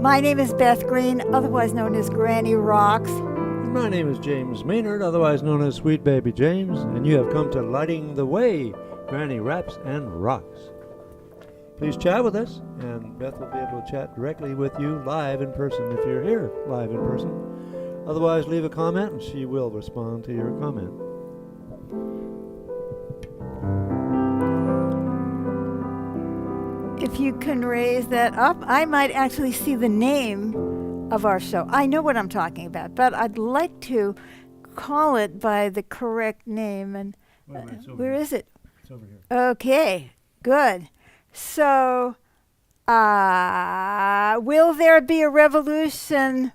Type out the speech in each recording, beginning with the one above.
My name is Beth Green, otherwise known as Granny Rocks. My name is James Maynard, otherwise known as Sweet Baby James, and you have come to Lighting the Way, Granny Raps and Rocks. Please chat with us, and Beth will be able to chat directly with you live in person if you're here live in person. Otherwise, leave a comment, and she will respond to your comment. If you can raise that up, I might actually see the name of our show. I know what I'm talking about, but I'd like to call it by the correct name. And where is it? It's over here. Okay, good. So, will there be a revolution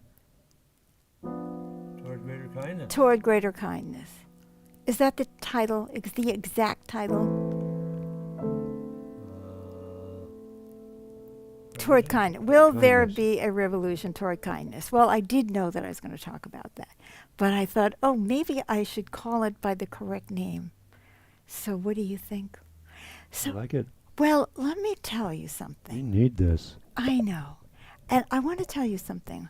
Toward greater kindness. toward greater kindness? Is that the title? Is the exact title? Toward kindness. Will there be a revolution toward kindness? Well, I did know that I was going to talk about that. But I thought, oh, maybe I should call it by the correct name. So what do you think? I like it. Well, let me tell you We something. need this. I know. And I want to tell you something.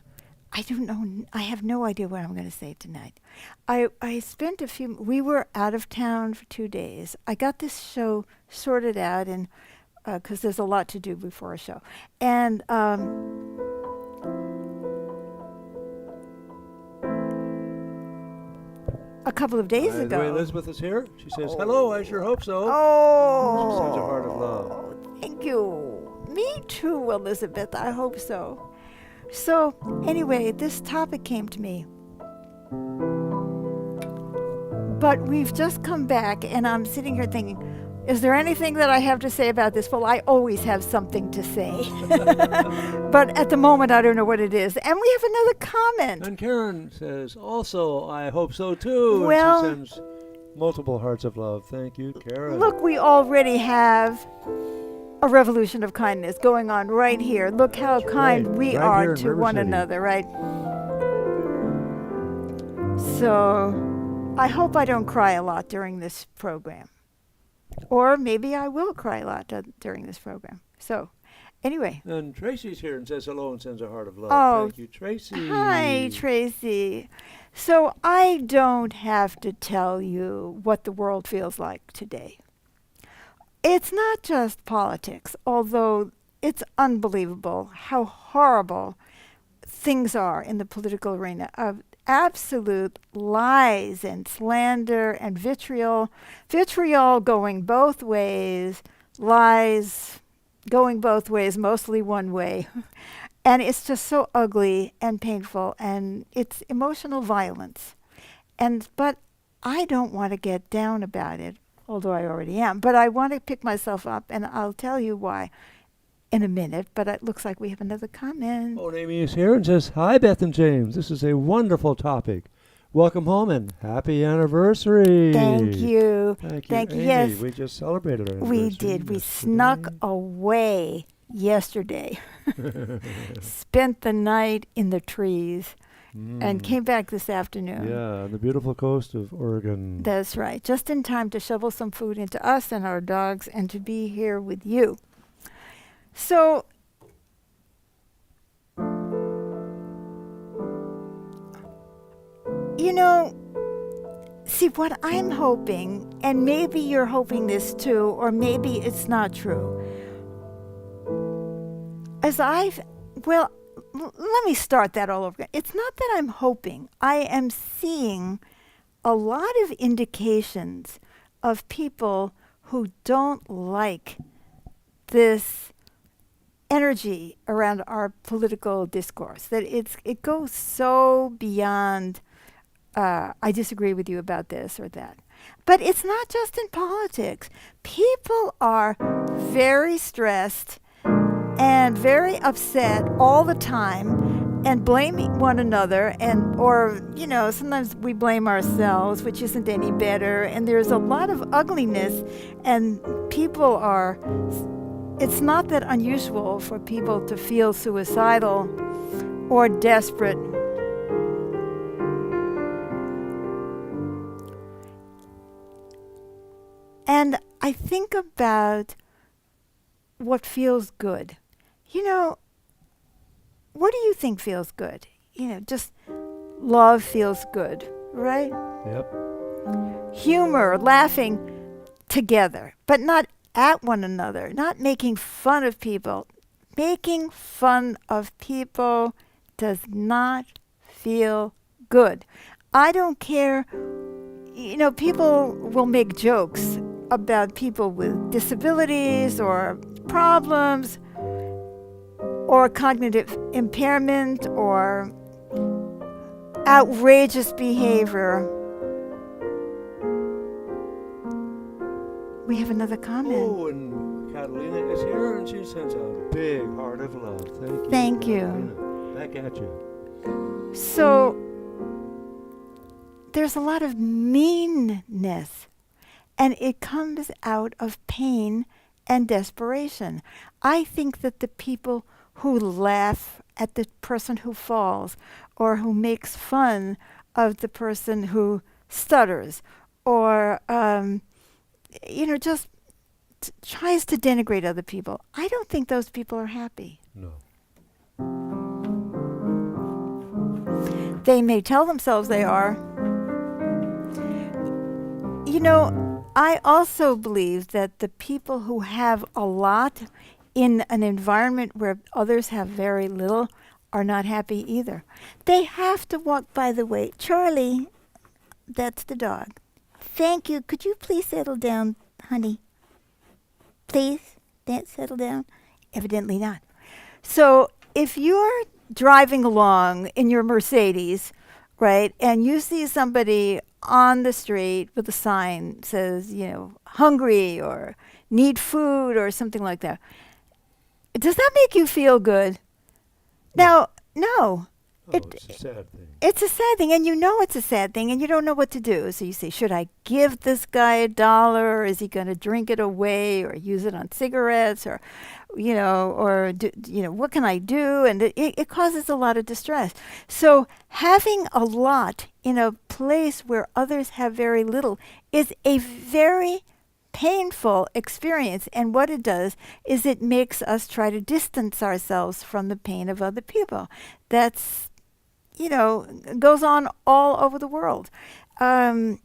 I don't know. I have no idea what I'm going to say tonight. I spent we were out of town for 2 days. I got this show sorted out and because there's a lot to do before a show. And a couple of days The way ago. Elizabeth is here, she says, hello, I sure hope so. Oh, She sends a heart of love. Thank you. Me too, Elizabeth. I hope so. So, anyway, this topic came to me. But we've just come back, and I'm sitting here thinking, is there anything that I have to say about this? Well, I always have something to say. But at the moment, I don't know what it is. And we have another comment. And Karen says, also, I hope so too. Well- and she sends multiple hearts of love. Thank you, Karen. Look, we already have a revolution of kindness going on right here. Look how That's kind right. we Right are here in to River one City. another, right? So I hope I don't cry a lot during this program. Or maybe I will cry a lot during this program. So, anyway. And Tracy's here and says hello and sends a heart of love. Oh, Thank you, Tracy. Hi, Tracy. So I don't have to tell you what the world feels like today. It's not just politics, although it's unbelievable how horrible things are in the political arena of absolute lies and slander and vitriol going both ways, lies going both ways, mostly one way. And it's just so ugly and painful, and it's emotional violence. But I don't want to get down about it, although I already am. But I want to pick myself up, and I'll tell you why in a minute. But it looks like we have another comment. Oh, and Amy is here and says, hi, Beth and James. This is a wonderful topic. Welcome home and happy anniversary. Thank you. Thank you, Amy. Yes, We just celebrated our anniversary. we did. We yesterday. snuck away yesterday. Spent the night in the trees and came back this afternoon. Yeah, on the beautiful coast of Oregon. That's right. Just in time to shovel some food into us and our dogs and to be here with you. So, you know, see what I'm hoping, and maybe you're hoping this too, or maybe it's not true. Let me start that all over again. It's not that I'm hoping. I am seeing a lot of indications of people who don't like this energy around our political discourse, that it goes so beyond, I disagree with you about this or that. But it's not just in politics. People are very stressed and very upset all the time and blaming one another, or sometimes we blame ourselves, which isn't any better, and there's a lot of ugliness, and it's not that unusual for people to feel suicidal or desperate. And I think about what feels good. what do you think feels good? Just love feels good, right? Yep. Humor, laughing together, but not at one another, not making fun of people. Making fun of people does not feel good. I don't care. People will make jokes about people with disabilities or problems or cognitive impairment or outrageous behavior. We have another comment. Oh, and Catalina is here, and she sends a big heart of love. Thank you. Thank you. Catalina. Back at you. So there's a lot of meanness, and it comes out of pain and desperation. I think that the people who laugh at the person who falls or who makes fun of the person who stutters or just tries to denigrate other people, I don't think those people are happy. No. They may tell themselves they are. I also believe that the people who have a lot in an environment where others have very little are not happy either. They have to walk, by the way. Charlie, that's the dog. Thank you. Could you please settle down, honey? Please, settle down? Evidently not. So if you're driving along in your Mercedes, right, and you see somebody on the street with a sign that says, hungry or need food or something like that, does that make you feel good? Now, no. It's a sad thing. It's a sad thing, and it's a sad thing, and you don't know what to do. So you say, should I give this guy $1, or is he going to drink it away or use it on cigarettes, or, what can I do? And it causes a lot of distress. So having a lot in a place where others have very little is a very painful experience, and what it does is it makes us try to distance ourselves from the pain of other people. That's goes on all over the world. I've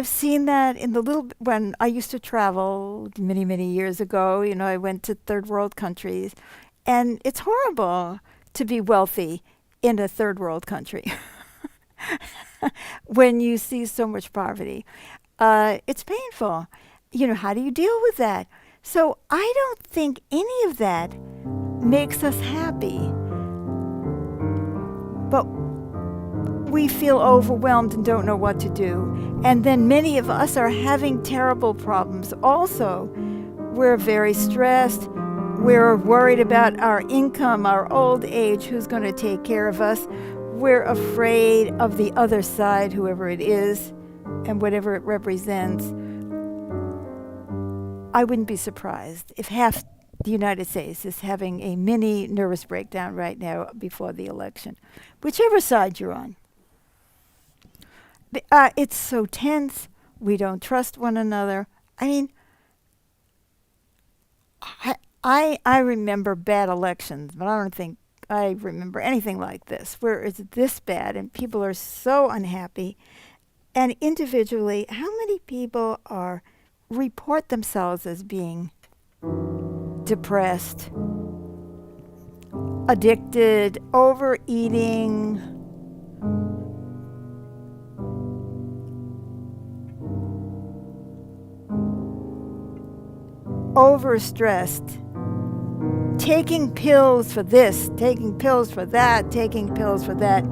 seen that in when I used to travel many, many years ago. I went to third world countries, and it's horrible to be wealthy in a third world country when you see so much poverty. It's painful. How do you deal with that? So I don't think any of that makes us happy. But we feel overwhelmed and don't know what to do. And then many of us are having terrible problems also. We're very stressed. We're worried about our income, our old age, who's going to take care of us. We're afraid of the other side, whoever it is, and whatever it represents. I wouldn't be surprised if half the United States is having a mini nervous breakdown right now before the election, whichever side you're on. It's so tense. We don't trust one another. I mean, I remember bad elections, but I don't think I remember anything like this, where it's this bad and people are so unhappy. And individually, how many people report themselves as being depressed, addicted, overeating, overstressed, taking pills for this, taking pills for that, taking pills for that.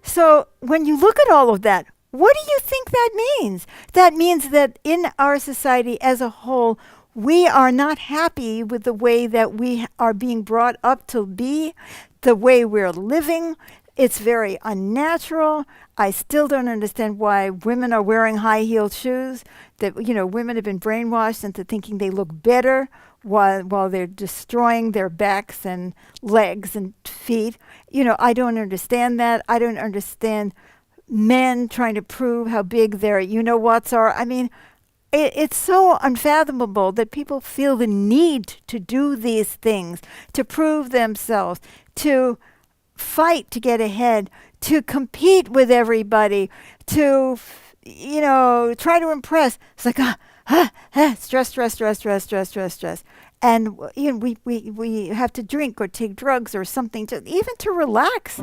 So when you look at all of that, what do you think that means? That means that in our society as a whole, we are not happy with the way that we are being brought up to be, the way we're living. It's very unnatural. I still don't understand why women are wearing high-heeled shoes, that, women have been brainwashed into thinking they look better while they're destroying their backs and legs and feet. I don't understand that. I don't understand men trying to prove how big their you-know-whats are. I mean, It's so unfathomable that people feel the need to do these things, to prove themselves, to fight to get ahead, to compete with everybody, to, try to impress. It's like, stress, stress, stress, stress, stress, stress, stress. And we have to drink or take drugs or something to even to relax.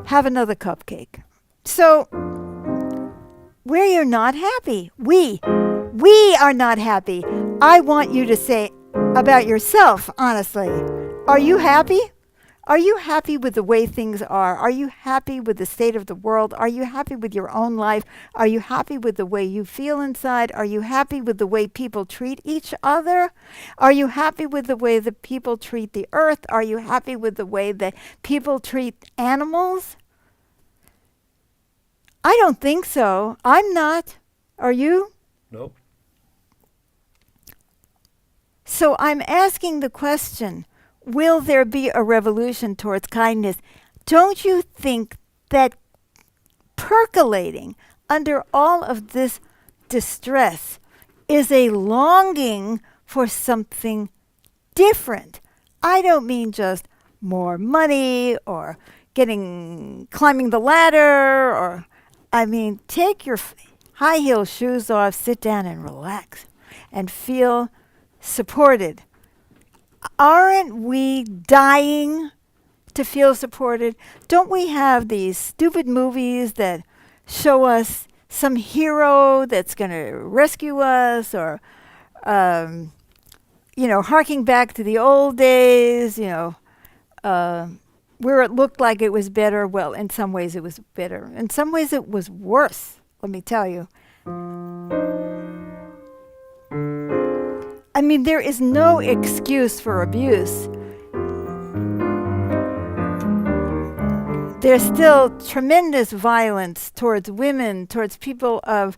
Have another cupcake. So where you're not happy, we are not happy. I want you to say about yourself, honestly, are you happy? Are you happy with the way things are? Are you happy with the state of the world? Are you happy with your own life? Are you happy with the way you feel inside? Are you happy with the way people treat each other? Are you happy with the way that people treat the earth? Are you happy with the way that people treat animals? I don't think so. I'm not. Are you? Nope. So I'm asking the question, will there be a revolution towards kindness? Don't you think that percolating under all of this distress is a longing for something different? I don't mean just more money or climbing the ladder, or I mean, take your high heel shoes off, sit down and relax and feel supported. Aren't we dying to feel supported? Don't we have these stupid movies that show us some hero that's going to rescue us, or, harking back to the old days, where it looked like it was better? Well, in some ways it was better. In some ways it was worse, let me tell you. I mean, there is no excuse for abuse. There's still tremendous violence towards women, towards people of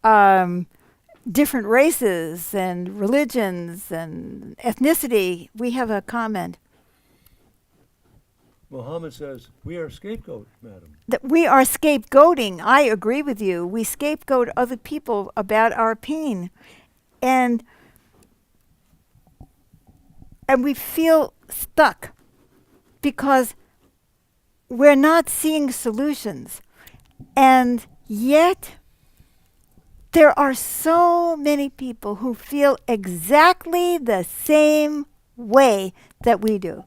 different races and religions and ethnicity. We have a comment. Muhammad says, we are scapegoat, madam. That we are scapegoating. I agree with you. We scapegoat other people about our pain. And we feel stuck because we're not seeing solutions. And yet, there are so many people who feel exactly the same way that we do,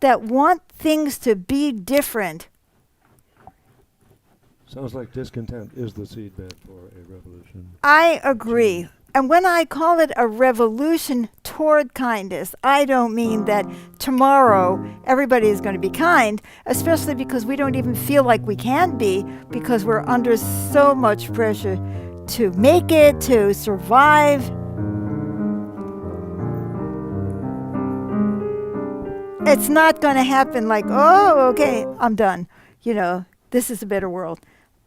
that want things to be different. Sounds like discontent is the seedbed for a revolution. I agree. And when I call it a revolution toward kindness, I don't mean that tomorrow everybody is going to be kind, especially because we don't even feel like we can be, because we're under so much pressure to make it, to survive. It's not going to happen like, oh, okay, I'm done. This is a better world.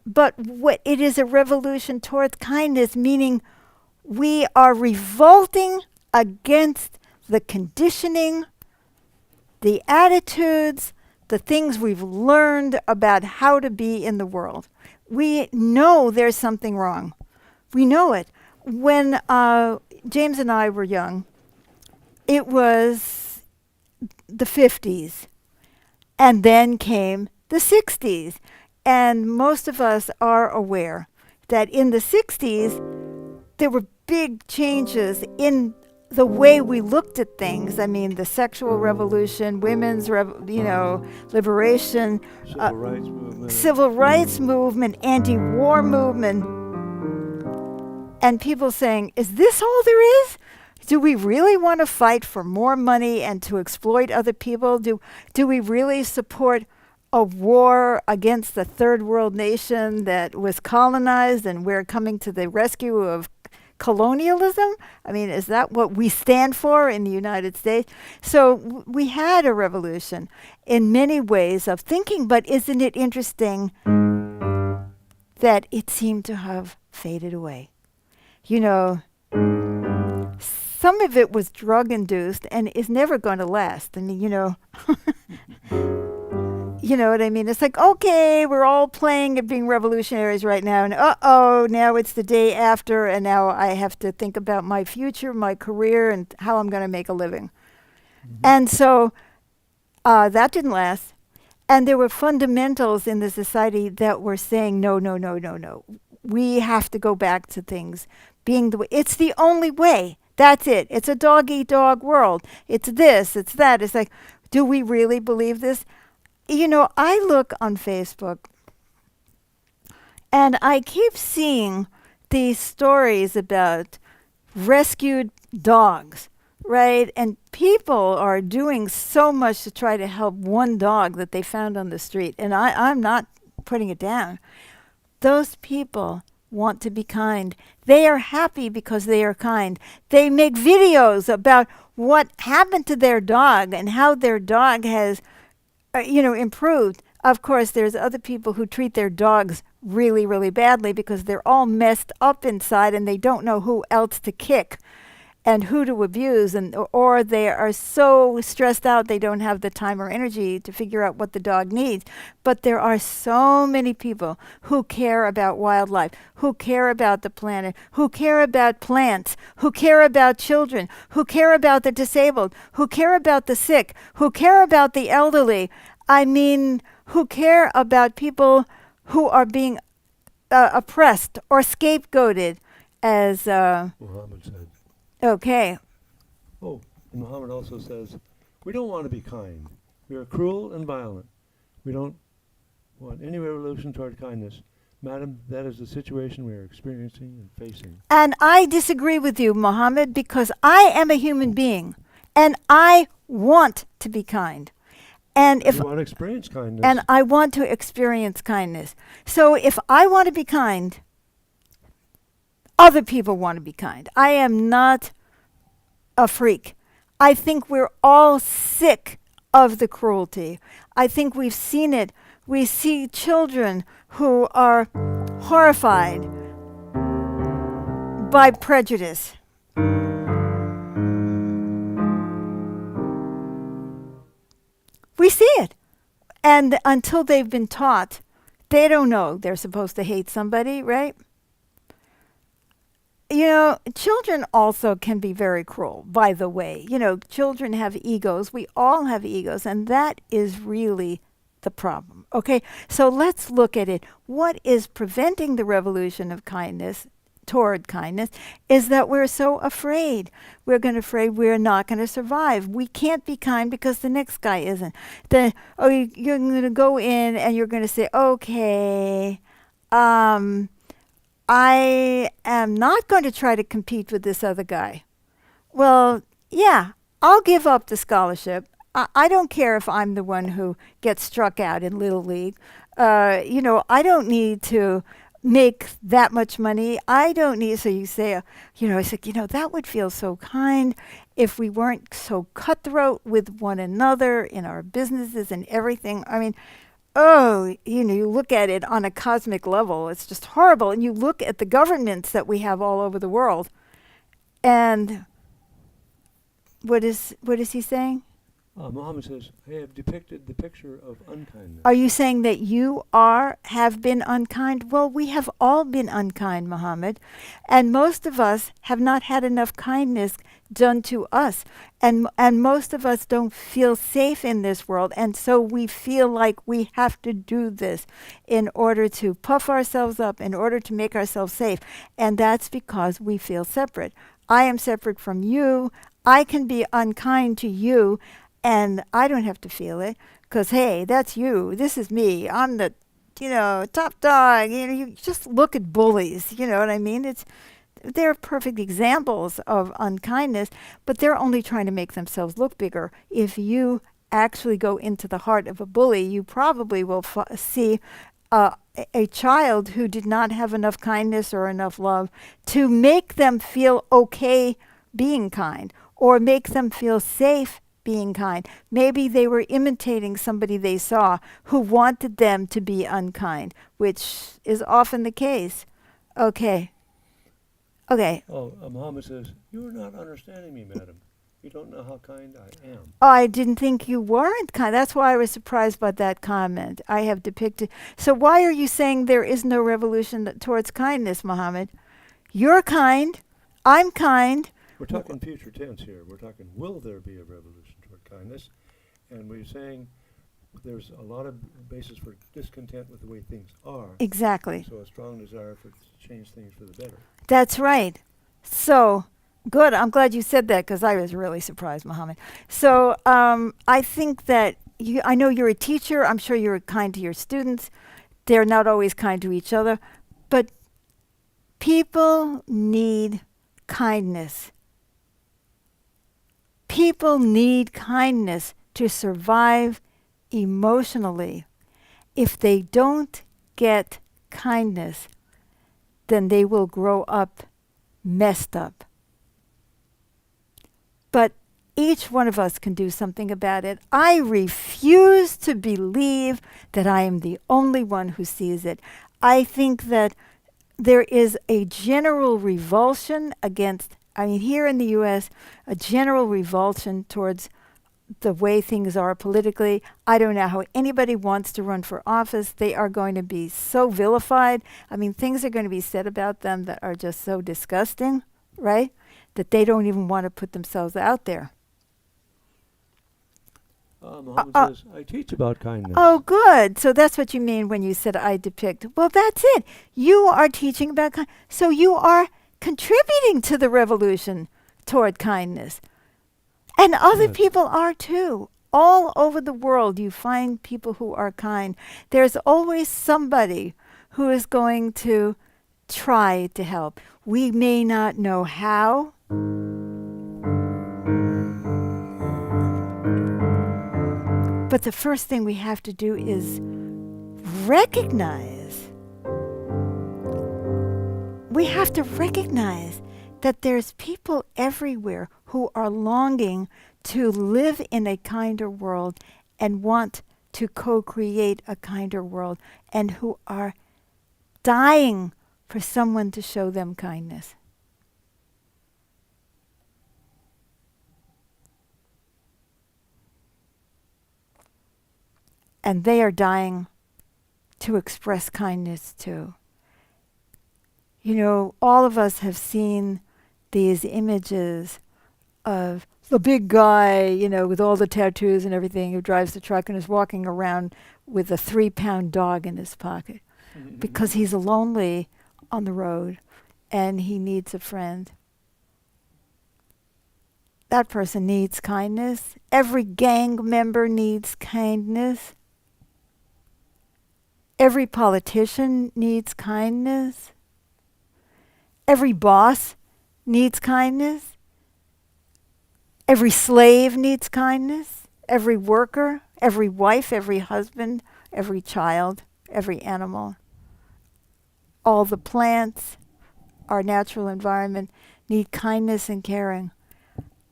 But what it is, a revolution towards kindness, meaning we are revolting against the conditioning, the attitudes, the things we've learned about how to be in the world. We know there's something wrong. We know it. When James and I were young, it was the 50s, and then came the 60s. And most of us are aware that in the 60s, there were big changes in the way we looked at things. I mean, the sexual revolution, women's, liberation, civil rights movement, anti-war movement, and people saying, is this all there is? Do we really want to fight for more money and to exploit other people? Do we really support a war against the third world nation that was colonized, and we're coming to the rescue of colonialism? I mean, is that what we stand for in the United States? So we had a revolution in many ways of thinking, but isn't it interesting that it seemed to have faded away? Some of it was drug-induced and is never going to last. I mean, You know what I mean? It's like, okay, we're all playing at being revolutionaries right now, and now it's the day after, and now I have to think about my future, my career, and how I'm going to make a living. And so that didn't last. And there were fundamentals in the society that were saying, no, no, no, no, no. We have to go back to things being the way. It's the only way. That's it. It's a dog-eat-dog world. It's this, it's that. It's like, do we really believe this? You know, I look on Facebook and I keep seeing these stories about rescued dogs, right? And people are doing so much to try to help one dog that they found on the street. And I'm not putting it down. Those people want to be kind. They are happy because they are kind. They make videos about what happened to their dog and how their dog has, improved. Of course, there's other people who treat their dogs really, really badly because they're all messed up inside and they don't know who else to kick and who to abuse, and or they are so stressed out they don't have the time or energy to figure out what the dog needs. But there are so many people who care about wildlife, who care about the planet, who care about plants, who care about children, who care about the disabled, who care about the sick, who care about the elderly. I mean, who care about people who are being oppressed or scapegoated, as Muhammad said. okay. Oh, and Muhammad also says, we don't want to be kind. We are cruel and violent. We don't want any revolution toward kindness. Madam, that is the situation we are experiencing and facing. And I disagree with you, Mohammed, because I am a human being and I want to be kind. And if you want to experience kindness. And I want to experience kindness. So if I want to be kind, other people want to be kind. I am not a freak. I think we're all sick of the cruelty. I think we've seen it. We see children who are horrified by prejudice. We see it. And until they've been taught, they don't know they're supposed to hate somebody, right? You know, children also can be very cruel, by the way. You know, children have egos. We all have egos, and that is really the problem. Okay, so let's look at it. What is preventing the revolution of kindness toward kindness is that we're so afraid. We're afraid we're not going to survive. We can't be kind because the next guy isn't. You're going to go in and you're going to say, okay, I am not going to try to compete with this other guy. Well, yeah, I'll give up the scholarship. I don't care if I'm the one who gets struck out in Little League. I don't need to make that much money. I don't need, so you say, I said, that would feel so kind if we weren't so cutthroat with one another in our businesses and everything. I mean, you look at it on a cosmic level, it's just horrible. And you look at the governments that we have all over the world. And what is he saying? Muhammad says, I have depicted the picture of unkindness. Are you saying that you have been unkind? Well, we have all been unkind, Muhammad. And most of us have not had enough kindness done to us. And most of us don't feel safe in this world. And so we feel like we have to do this in order to puff ourselves up, in order to make ourselves safe. And that's because we feel separate. I am separate from you. I can be unkind to you. And I don't have to feel it because, hey, that's you. This is me. I'm the, top dog. You just look at bullies. You know what I mean? They're perfect examples of unkindness, but they're only trying to make themselves look bigger. If you actually go into the heart of a bully, you probably will see a child who did not have enough kindness or enough love to make them feel okay being kind or make them feel safe being kind. Maybe they were imitating somebody they saw who wanted them to be unkind, which is often the case. Okay. Oh, Muhammad says, you are not understanding me, madam. You don't know how kind I am. I didn't think you weren't kind. That's why I was surprised by that comment. I have depicted. So why are you saying there is no revolution towards kindness, Muhammad? You're kind. I'm kind. We're talking future tense here. We're talking, will there be a revolution toward kindness? And we're saying there's a lot of basis for discontent with the way things are. Exactly. So a strong desire to change things for the better. That's right. So, good. I'm glad you said that because I was really surprised, Muhammad. So, I think that I know you're a teacher. I'm sure you're kind to your students. They're not always kind to each other. But people need kindness. People need kindness to survive emotionally. If they don't get kindness, then they will grow up messed up. But each one of us can do something about it. I refuse to believe that I am the only one who sees it. I think that there is a general revulsion against, here in the U.S., a general revulsion towards the way things are politically. I don't know how anybody wants to run for office. They are going to be so vilified. Things are going to be said about them that are just so disgusting, right? That they don't even want to put themselves out there. Muhammad says, I teach about kindness. Oh, good. So that's what you mean when you said I depict. Well, that's it. You are teaching about kindness. So you are contributing to the revolution toward kindness. And other Yes. people are too. All over the world, you find people who are kind. There's always somebody who is going to try to help. We may not know how. But the first thing we have to do is recognize. We have to recognize that there's people everywhere who are longing to live in a kinder world and want to co-create a kinder world, and who are dying for someone to show them kindness. And they are dying to express kindness too. All of us have seen these images of the big guy, with all the tattoos and everything, who drives the truck and is walking around with a 3-pound dog in his pocket because he's lonely on the road and he needs a friend. That person needs kindness. Every gang member needs kindness. Every politician needs kindness. Every boss needs kindness. Every slave needs kindness. Every worker, every wife, every husband, every child, every animal. All the plants, our natural environment, need kindness and caring.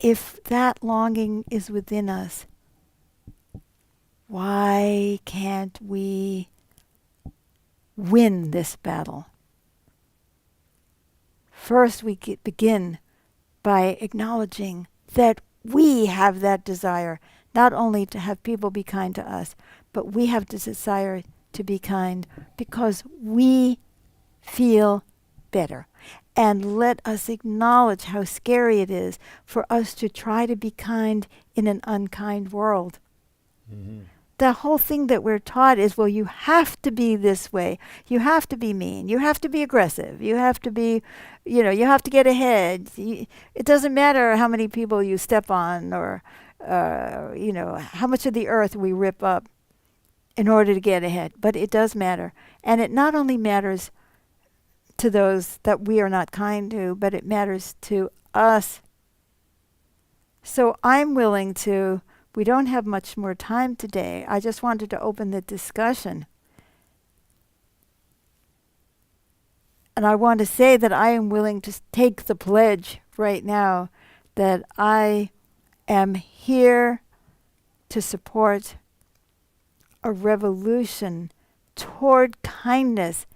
If that longing is within us, why can't we win this battle? First, we begin by acknowledging that we have that desire, not only to have people be kind to us, but we have this desire to be kind because we feel better. And let us acknowledge how scary it is for us to try to be kind in an unkind world. Mm-hmm. The whole thing that we're taught is, well, you have to be this way. You have to be mean. You have to be aggressive. You have to be, you have to get ahead. It doesn't matter how many people you step on or, how much of the earth we rip up in order to get ahead. But it does matter. And it not only matters to those that we are not kind to, but it matters to us. So I'm willing to. We don't have much more time today. I just wanted to open the discussion. And I want to say that I am willing to take the pledge right now that I am here to support a revolution toward kindness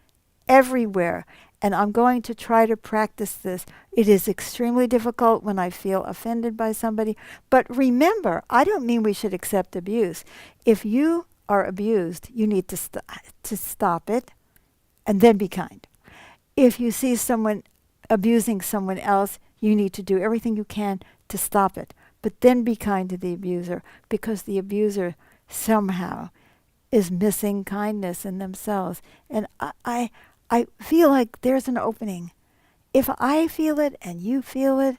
everywhere. And I'm going to try to practice this. It is extremely difficult when I feel offended by somebody. But remember, I don't mean we should accept abuse. If you are abused, you need to stop it and then be kind. If you see someone abusing someone else, you need to do everything you can to stop it. But then be kind to the abuser, because the abuser somehow is missing kindness in themselves. And I feel like there's an opening. If I feel it and you feel it,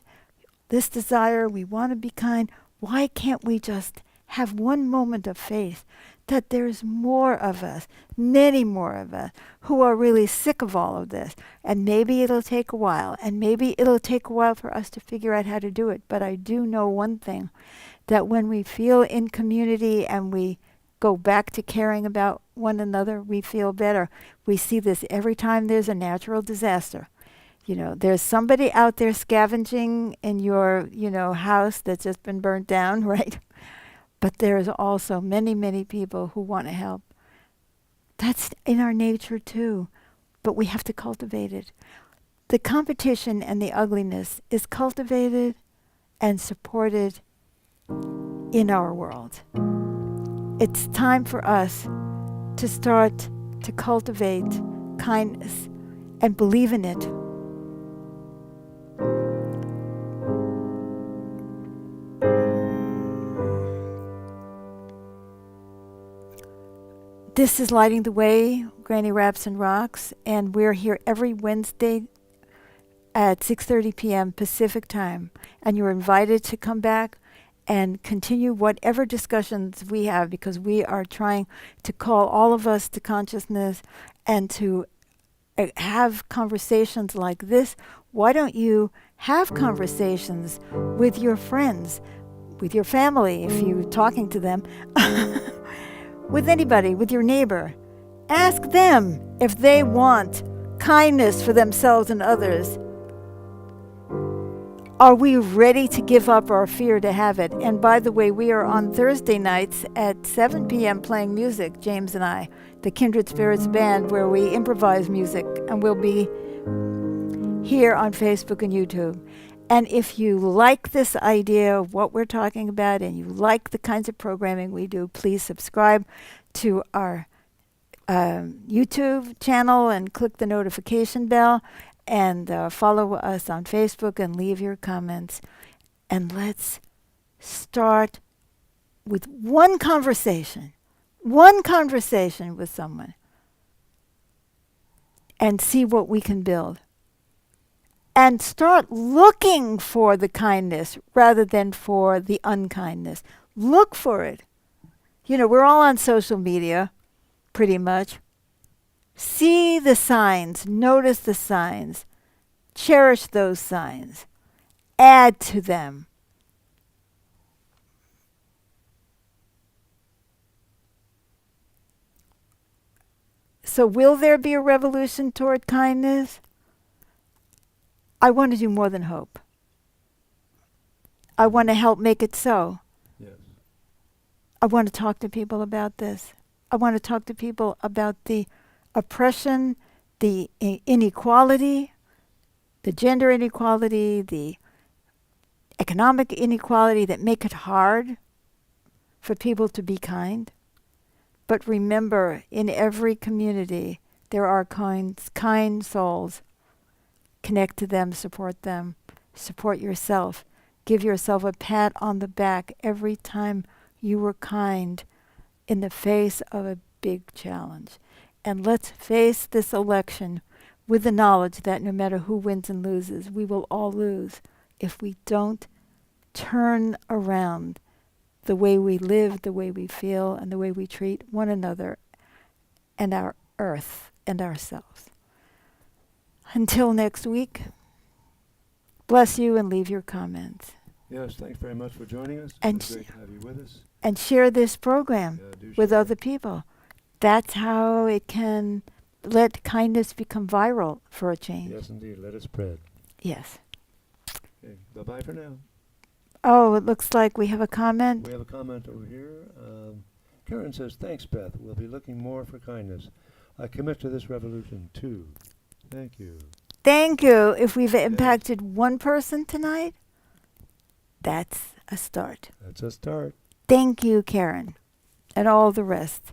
this desire, we want to be kind, why can't we just have one moment of faith that there's more of us, many more of us, who are really sick of all of this. And maybe it'll take a while, and maybe it'll take a while for us to figure out how to do it. But I do know one thing, that when we feel in community and we go back to caring about one another, we feel better. We see this every time there's a natural disaster. There's somebody out there scavenging in your, house that's just been burnt down, right? But there's also many, many people who want to help. That's in our nature too, but we have to cultivate it. The competition and the ugliness is cultivated and supported in our world. It's time for us to start to cultivate kindness and believe in it. This is Lighting the Way, Granny Raps and Rocks, and we're here every Wednesday at 6:30 p.m. Pacific time. And you're invited to come back and continue whatever discussions we have, because we are trying to call all of us to consciousness and to have conversations like this. Why don't you have conversations with your friends, with your family, if you're talking to them, with anybody, with your neighbor. Ask them if they want kindness for themselves and others. Are we ready to give up our fear to have it? And by the way, we are on Thursday nights at 7 p.m. playing music, James and I, the Kindred Spirits Band, where we improvise music, and we'll be here on Facebook and YouTube. And if you like this idea of what we're talking about and you like the kinds of programming we do, please subscribe to our YouTube channel and click the notification bell, and follow us on Facebook and leave your comments. And let's start with one conversation with someone, and see what we can build. And start looking for the kindness rather than for the unkindness. Look for it. We're all on social media, pretty much. See the signs, notice the signs, cherish those signs, add to them. So will there be a revolution toward kindness? I want to do more than hope. I want to help make it so. Yes. I want to talk to people about this. I want to talk to people about the oppression, the inequality, the gender inequality, the economic inequality that make it hard for people to be kind. But remember, in every community, there are kind souls. Connect to them, support yourself. Give yourself a pat on the back every time you were kind in the face of a big challenge. And let's face this election with the knowledge that no matter who wins and loses, we will all lose if we don't turn around the way we live, the way we feel, and the way we treat one another and our earth and ourselves. Until next week, bless you and leave your comments. Yes, thanks very much for joining us. And It's great to have you with us. And share this program Do with share. other people. That's how it can let kindness become viral for a change. Yes, indeed. Let it spread. Yes. Okay, bye-bye for now. Oh, it looks like we have a comment. We have a comment over here. Karen says, thanks, Beth. We'll be looking more for kindness. I commit to this revolution, too. Thank you. Thank you. If we've impacted one person tonight, that's a start. That's a start. Thank you, Karen, and all the rest.